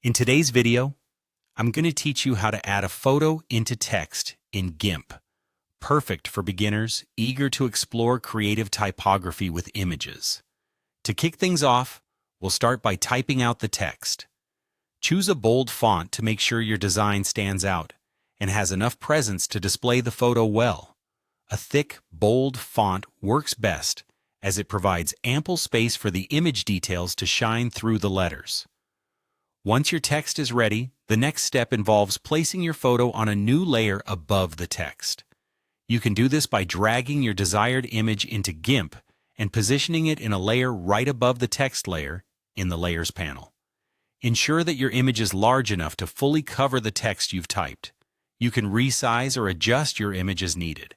In today's video, I'm going to teach you how to add a photo into text in GIMP. Perfect for beginners eager to explore creative typography with images. To kick things off, we'll start by typing out the text. Choose a bold font to make sure your design stands out and has enough presence to display the photo well. A thick, bold font works best as it provides ample space for the image details to shine through the letters. Once your text is ready, the next step involves placing your photo on a new layer above the text. You can do this by dragging your desired image into GIMP and positioning it in a layer right above the text layer in the Layers panel. Ensure that your image is large enough to fully cover the text you've typed. You can resize or adjust your image as needed,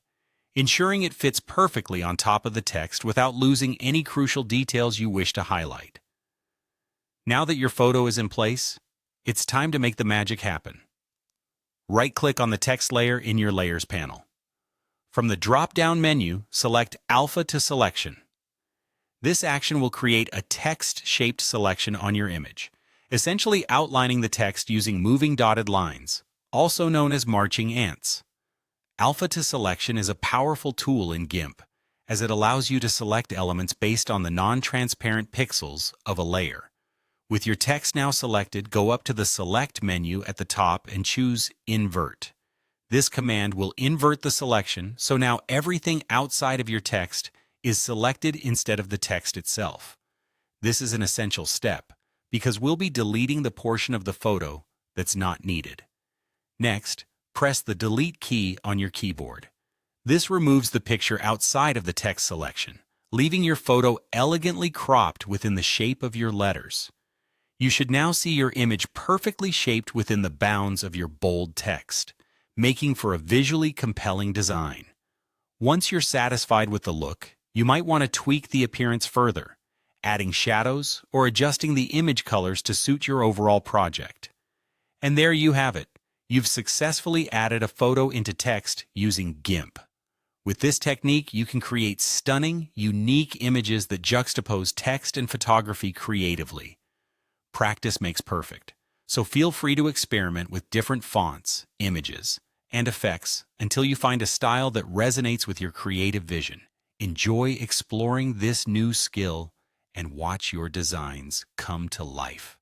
ensuring it fits perfectly on top of the text without losing any crucial details you wish to highlight. Now that your photo is in place, it's time to make the magic happen. Right-click on the text layer in your Layers panel. From the drop-down menu, select Alpha to Selection. This action will create a text-shaped selection on your image, essentially outlining the text using moving dotted lines, also known as marching ants. Alpha to Selection is a powerful tool in GIMP, as it allows you to select elements based on the non-transparent pixels of a layer. With your text now selected, go up to the Select menu at the top and choose Invert. This command will invert the selection, so now everything outside of your text is selected instead of the text itself. This is an essential step, because we'll be deleting the portion of the photo that's not needed. Next, press the Delete key on your keyboard. This removes the picture outside of the text selection, leaving your photo elegantly cropped within the shape of your letters. You should now see your image perfectly shaped within the bounds of your bold text, making for a visually compelling design. Once you're satisfied with the look, you might want to tweak the appearance further, adding shadows or adjusting the image colors to suit your overall project. And there you have it. You've successfully added a photo into text using GIMP. With this technique, you can create stunning, unique images that juxtapose text and photography creatively. Practice makes perfect, so feel free to experiment with different fonts, images, and effects until you find a style that resonates with your creative vision. Enjoy exploring this new skill and watch your designs come to life.